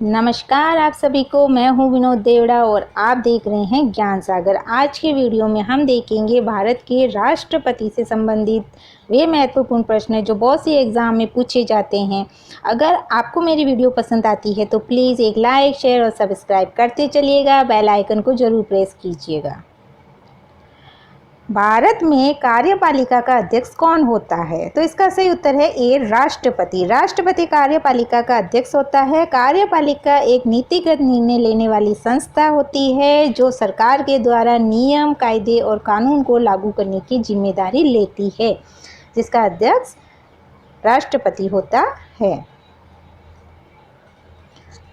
नमस्कार आप सभी को। मैं हूं विनोद देवड़ा और आप देख रहे हैं ज्ञान सागर। आज के वीडियो में हम देखेंगे भारत के राष्ट्रपति से संबंधित वे महत्वपूर्ण प्रश्न जो बहुत सी एग्ज़ाम में पूछे जाते हैं। अगर आपको मेरी वीडियो पसंद आती है तो प्लीज़ एक लाइक, शेयर और सब्सक्राइब करते चलिएगा। बेल आइकन को ज़रूर प्रेस कीजिएगा। भारत में कार्यपालिका का अध्यक्ष कौन होता है? तो इसका सही उत्तर है ए, राष्ट्रपति। राष्ट्रपति कार्यपालिका का अध्यक्ष होता है। कार्यपालिका एक नीतिगत निर्णय लेने वाली संस्था होती है जो सरकार के द्वारा नियम, कायदे और कानून को लागू करने की जिम्मेदारी लेती है, जिसका अध्यक्ष राष्ट्रपति होता है।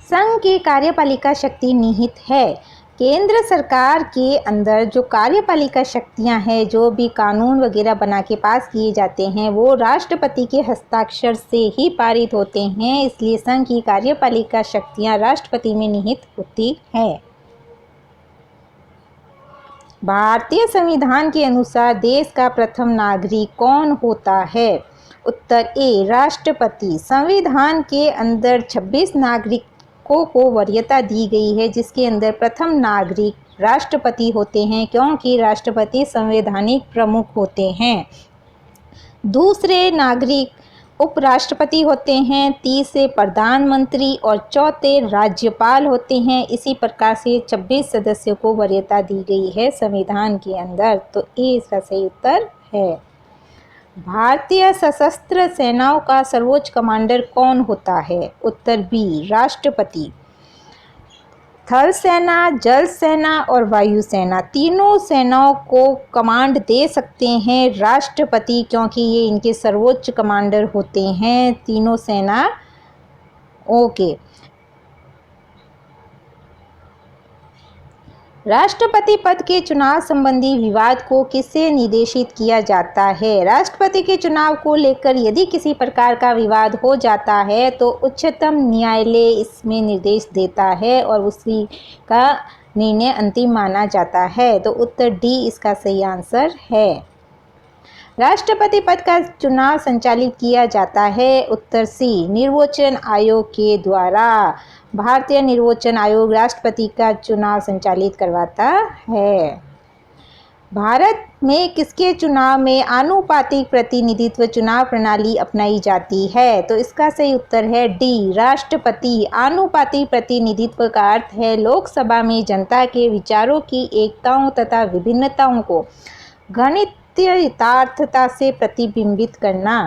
संघ की कार्यपालिका शक्ति निहित है। केंद्र सरकार के अंदर जो कार्यपालिका शक्तियां हैं, जो भी कानून वगैरह बना के पास किए जाते हैं, वो राष्ट्रपति के हस्ताक्षर से ही पारित होते हैं। इसलिए संघ की कार्यपालिका शक्तियां राष्ट्रपति में निहित होती है। भारतीय संविधान के अनुसार देश का प्रथम नागरिक कौन होता है? उत्तर ए, राष्ट्रपति। संविधान के अंदर 26 नागरिकों को वरीयता दी गई है, जिसके अंदर प्रथम नागरिक राष्ट्रपति होते हैं, क्योंकि राष्ट्रपति संवैधानिक प्रमुख होते हैं। दूसरे नागरिक उपराष्ट्रपति होते हैं, तीसरे प्रधानमंत्री और चौथे राज्यपाल होते हैं। इसी प्रकार से 26 सदस्यों को वरीयता दी गई है संविधान के अंदर। तो ए इसका सही उत्तर है। भारतीय सशस्त्र सेनाओं का सर्वोच्च कमांडर कौन होता है? उत्तर बी, राष्ट्रपति। थल सेना, जल सेना और वायु सेना, तीनों सेनाओं को कमांड दे सकते हैं राष्ट्रपति, क्योंकि ये इनके सर्वोच्च कमांडर होते हैं तीनों सेना। ओके, राष्ट्रपति पद के चुनाव संबंधी विवाद को किससे निर्देशित किया जाता है? राष्ट्रपति के चुनाव को लेकर यदि किसी प्रकार का विवाद हो जाता है तो उच्चतम न्यायालय इसमें निर्देश देता है और उसी का निर्णय अंतिम माना जाता है। तो उत्तर डी इसका सही आंसर है। राष्ट्रपति पद का चुनाव संचालित किया जाता है। उत्तर सी, निर्वाचन आयोग के द्वारा। भारतीय निर्वाचन आयोग राष्ट्रपति का चुनाव संचालित करवाता है। भारत में किसके चुनाव में आनुपातिक प्रतिनिधित्व चुनाव प्रणाली अपनाई जाती है? तो इसका सही उत्तर है डी, राष्ट्रपति। आनुपातिक प्रतिनिधित्व का अर्थ है लोकसभा में जनता के विचारों की एकताओं तथा विभिन्नताओं को गणितीय यथार्थता से प्रतिबिंबित करना।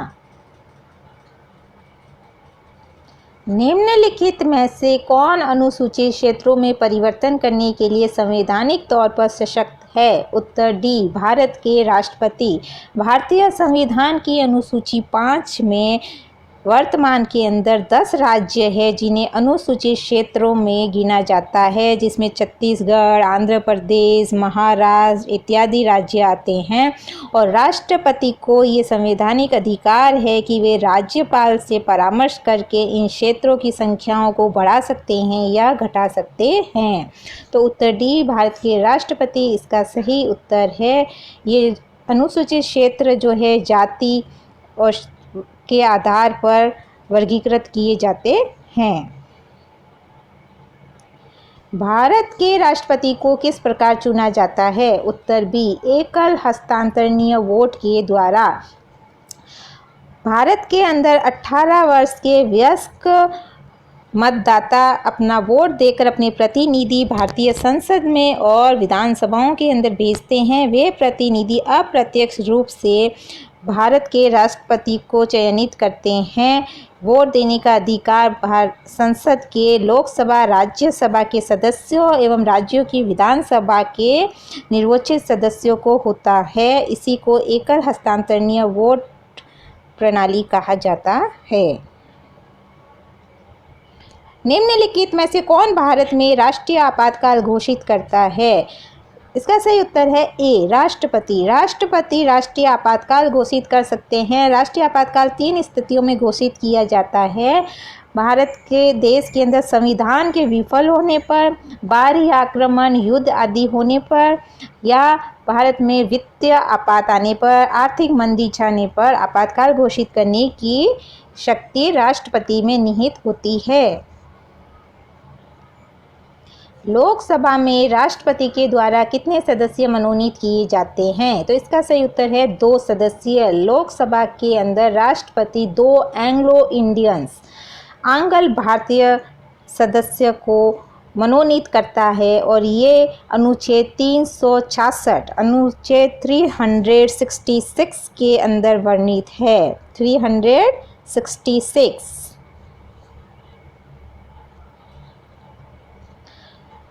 निम्नलिखित में से कौन अनुसूचित क्षेत्रों में परिवर्तन करने के लिए संवैधानिक तौर पर सशक्त है? उत्तर डी, भारत के राष्ट्रपति। भारतीय संविधान की अनुसूची 5 में वर्तमान के अंदर 10 राज्य है जिन्हें अनुसूचित क्षेत्रों में गिना जाता है, जिसमें छत्तीसगढ़, आंध्र प्रदेश, महाराष्ट्र इत्यादि राज्य आते हैं। और राष्ट्रपति को ये संवैधानिक अधिकार है कि वे राज्यपाल से परामर्श करके इन क्षेत्रों की संख्याओं को बढ़ा सकते हैं या घटा सकते हैं। तो उत्तर डी, भारत के राष्ट्रपति इसका सही उत्तर है। ये अनुसूचित क्षेत्र जो है जाति और के आधार पर वर्गीकृत किए जाते हैं। भारत के राष्ट्रपति को किस प्रकार चुना जाता है? उत्तर बी, एकल हस्तांतरणीय वोट के द्वारा। भारत के अंदर 18 वर्ष के वयस्क मतदाता अपना वोट देकर अपने प्रतिनिधि भारतीय संसद में और विधानसभाओं के अंदर भेजते हैं। वे प्रतिनिधि अप्रत्यक्ष रूप से भारत के राष्ट्रपति को चयनित करते हैं। वोट देने का अधिकार संसद के लोकसभा, राज्यसभा के सदस्यों एवं राज्यों की विधानसभा के निर्वाचित सदस्यों को होता है। इसी को एकल हस्तांतरणीय वोट प्रणाली कहा जाता है। निम्नलिखित में से कौन भारत में राष्ट्रीय आपातकाल घोषित करता है? इसका सही उत्तर है ए, राष्ट्रपति। राष्ट्रपति राष्ट्रीय आपातकाल घोषित कर सकते हैं। राष्ट्रीय आपातकाल 3 स्थितियों में घोषित किया जाता है। भारत के देश के अंदर संविधान के विफल होने पर, बाहरी आक्रमण, युद्ध आदि होने पर, या भारत में वित्तीय आपात आने पर, आर्थिक मंदी छाने पर आपातकाल घोषित करने की शक्ति राष्ट्रपति में निहित होती है। लोकसभा में राष्ट्रपति के द्वारा कितने सदस्य मनोनीत किए जाते हैं? तो इसका सही उत्तर है 2 सदस्य। लोकसभा के अंदर राष्ट्रपति 2 एंग्लो इंडियंस आंग्ल भारतीय सदस्य को मनोनीत करता है और ये अनुच्छेद 366 अनुच्छेद 366 के अंदर वर्णित है। 366।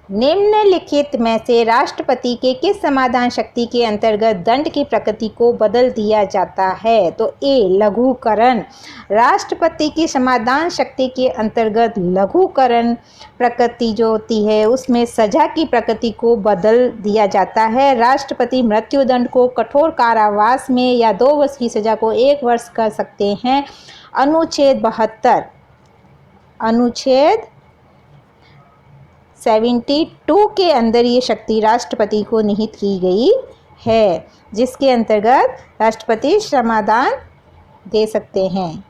निम्नलिखित में से राष्ट्रपति के किस समाधान शक्ति के अंतर्गत दंड की प्रकृति को बदल दिया जाता है? तो ए लघुकरण। राष्ट्रपति की समाधान शक्ति के अंतर्गत लघुकरण प्रकृति जो होती है उसमें सजा की प्रकृति को बदल दिया जाता है। राष्ट्रपति मृत्युदंड को कठोर कारावास में या 2 वर्ष की सजा को 1 वर्ष कर सकते हैं। अनुच्छेद 72 अनुच्छेद 72 के अंदर ये शक्ति राष्ट्रपति को निहित की गई है, जिसके अंतर्गत राष्ट्रपति समाधान दे सकते हैं।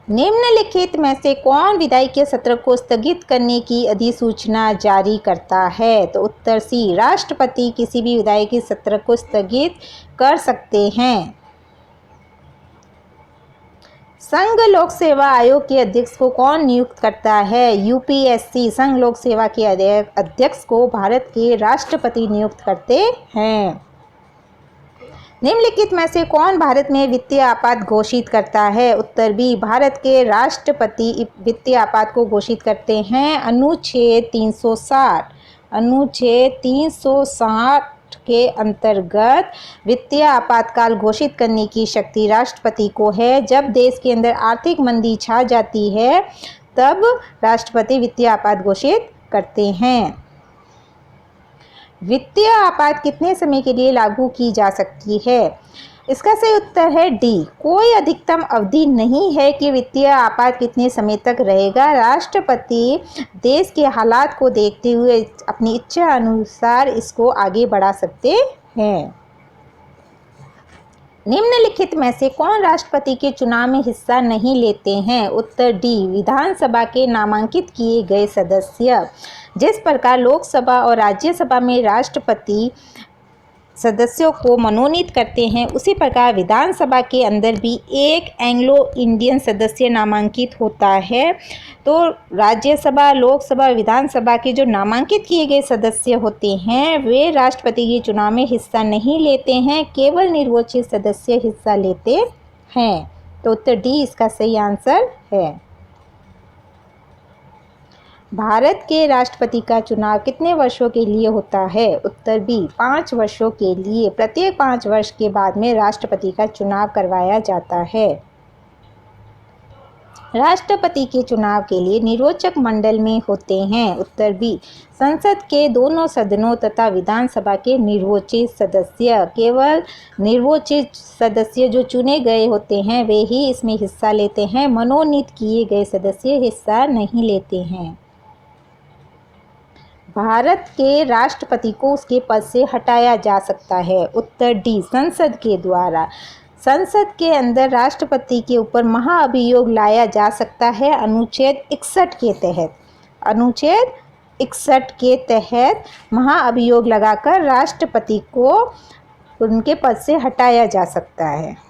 निम्नलिखित में से कौन विधायिका सत्र को स्थगित करने की अधिसूचना जारी करता है? तो उत्तर सी राष्ट्रपति किसी भी विधायिका सत्र को स्थगित कर सकते हैं। संघ लोक सेवा आयोग के अध्यक्ष को कौन नियुक्त करता है? यूपीएससी संघ लोक सेवा के अध्यक्ष को भारत के राष्ट्रपति नियुक्त करते हैं। निम्नलिखित में से कौन भारत में वित्तीय आपात घोषित करता है? उत्तर बी भारत के राष्ट्रपति वित्तीय आपात को घोषित करते हैं। अनुच्छेद 360 के अंतर्गत वित्तीय आपातकाल घोषित करने की शक्ति राष्ट्रपति को है। जब देश के अंदर आर्थिक मंदी छा जाती है तब राष्ट्रपति वित्तीय आपात घोषित करते हैं। वित्तीय आपात कितने समय के लिए लागू की जा सकती है? इसका सही उत्तर है डी कोई अधिकतम अवधि नहीं है कि वित्तीय आपात कितने समय तक रहेगा। राष्ट्रपति देश के हालात को देखते हुए अपनी इच्छा अनुसार इसको आगे बढ़ा सकते हैं। निम्नलिखित में से कौन राष्ट्रपति के चुनाव में हिस्सा नहीं लेते हैं? उत्तर डी विधानसभा के नामांकित किए गए सदस्य। जिस प्रकार लोकसभा और राज्यसभा में राष्ट्रपति सदस्यों को मनोनीत करते हैं उसी प्रकार विधानसभा के अंदर भी एक एंग्लो इंडियन सदस्य नामांकित होता है। तो राज्यसभा, लोकसभा, विधानसभा के जो नामांकित किए गए सदस्य होते हैं वे राष्ट्रपति के चुनाव में हिस्सा नहीं लेते हैं, केवल निर्वाचित सदस्य हिस्सा लेते हैं। तो उत्तर डी इसका सही आंसर है। भारत के राष्ट्रपति का चुनाव कितने वर्षों के लिए होता है? उत्तर बी 5 वर्षों के लिए। प्रत्येक 5 वर्ष के बाद में राष्ट्रपति का चुनाव करवाया जाता है। राष्ट्रपति के चुनाव के लिए निरोचक मंडल में होते हैं। उत्तर बी संसद के दोनों सदनों तथा विधानसभा के निर्वाचित सदस्य। केवल निर्वाचित सदस्य जो चुने गए होते हैं वे ही इसमें हिस्सा लेते हैं। मनोनीत किए गए सदस्य हिस्सा नहीं लेते हैं। भारत के राष्ट्रपति को उसके पद से हटाया जा सकता है। उत्तर डी संसद के द्वारा। संसद के अंदर राष्ट्रपति के ऊपर महाअभियोग लाया जा सकता है अनुच्छेद 61 के तहत। अनुच्छेद 61 के तहत महाअभियोग लगाकर राष्ट्रपति को उनके पद से हटाया जा सकता है।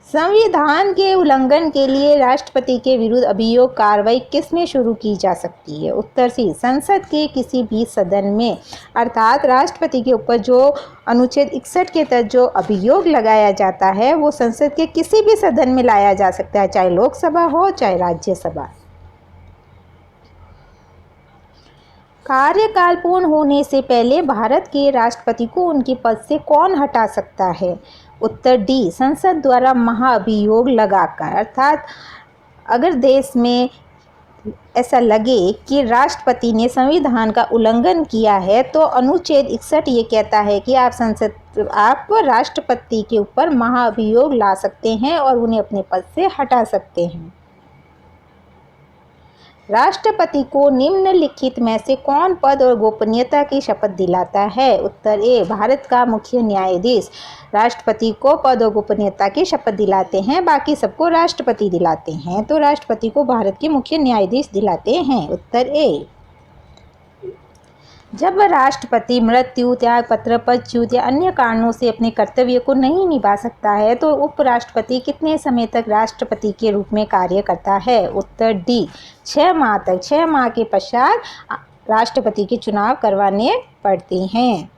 संविधान के उल्लंघन के लिए राष्ट्रपति के विरुद्ध अभियोग कार्रवाई किसमें शुरू की जा सकती है? उत्तर सी संसद के किसी भी सदन में। अर्थात राष्ट्रपति के ऊपर जो अनुच्छेद 61 के तहत जो अभियोग लगाया जाता है वो संसद के किसी भी सदन में लाया जा सकता है, चाहे लोकसभा हो चाहे राज्यसभा। कार्यकाल पूर्ण होने से पहले भारत के राष्ट्रपति को उनके पद से कौन हटा सकता है? उत्तर डी संसद द्वारा महाअभियोग लगाकर। अर्थात अगर देश में ऐसा लगे कि राष्ट्रपति ने संविधान का उल्लंघन किया है तो अनुच्छेद 61 ये कहता है कि आप राष्ट्रपति के ऊपर महाअभियोग ला सकते हैं और उन्हें अपने पद से हटा सकते हैं। राष्ट्रपति को निम्नलिखित में से कौन पद और गोपनीयता की शपथ दिलाता है? उत्तर ए, भारत का मुख्य न्यायाधीश राष्ट्रपति को पद और गोपनीयता की शपथ दिलाते हैं, बाकी सबको राष्ट्रपति दिलाते हैं। तो राष्ट्रपति को भारत के मुख्य न्यायाधीश दिलाते हैं। उत्तर ए। जब राष्ट्रपति मृत्यु, त्यागपत्र, पदच्युत या अन्य कारणों से अपने कर्तव्य को नहीं निभा सकता है तो उपराष्ट्रपति कितने समय तक राष्ट्रपति के रूप में कार्य करता है? उत्तर डी, 6 माह तक। 6 माह के पश्चात राष्ट्रपति के चुनाव करवाने पड़ते हैं।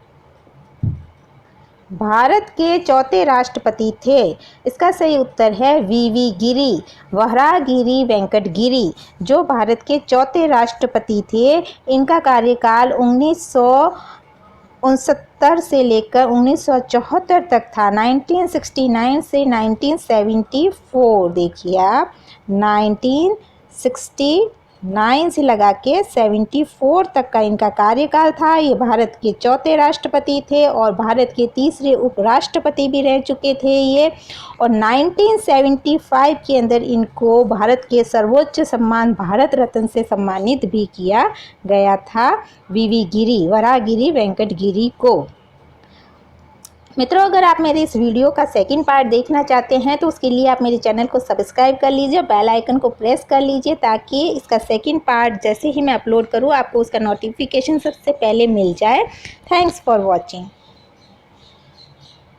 भारत के चौथे राष्ट्रपति थे? इसका सही उत्तर है वीवी गिरी, वराहगिरी वेंकट गिरी, जो भारत के चौथे राष्ट्रपति थे। इनका कार्यकाल 1969 से लेकर 1974 तक था। 1969 से 1974, देखिए आप, 1969 से लगा के 74 तक का इनका कार्यकाल था। ये भारत के चौथे राष्ट्रपति थे और भारत के तीसरे उपराष्ट्रपति भी रह चुके थे ये। और 1975 के अंदर इनको भारत के सर्वोच्च सम्मान भारत रत्न से सम्मानित भी किया गया था, वीवी गिरी, वराहगिरी वेंकट गिरी को। मित्रों, अगर आप मेरे इस वीडियो का सेकंड पार्ट देखना चाहते हैं तो उसके लिए आप मेरे चैनल को सब्सक्राइब कर लीजिए, बेल आइकन को प्रेस कर लीजिए ताकि इसका सेकंड पार्ट जैसे ही मैं अपलोड करूं आपको उसका नोटिफिकेशन सबसे पहले मिल जाए। Thanks for watching.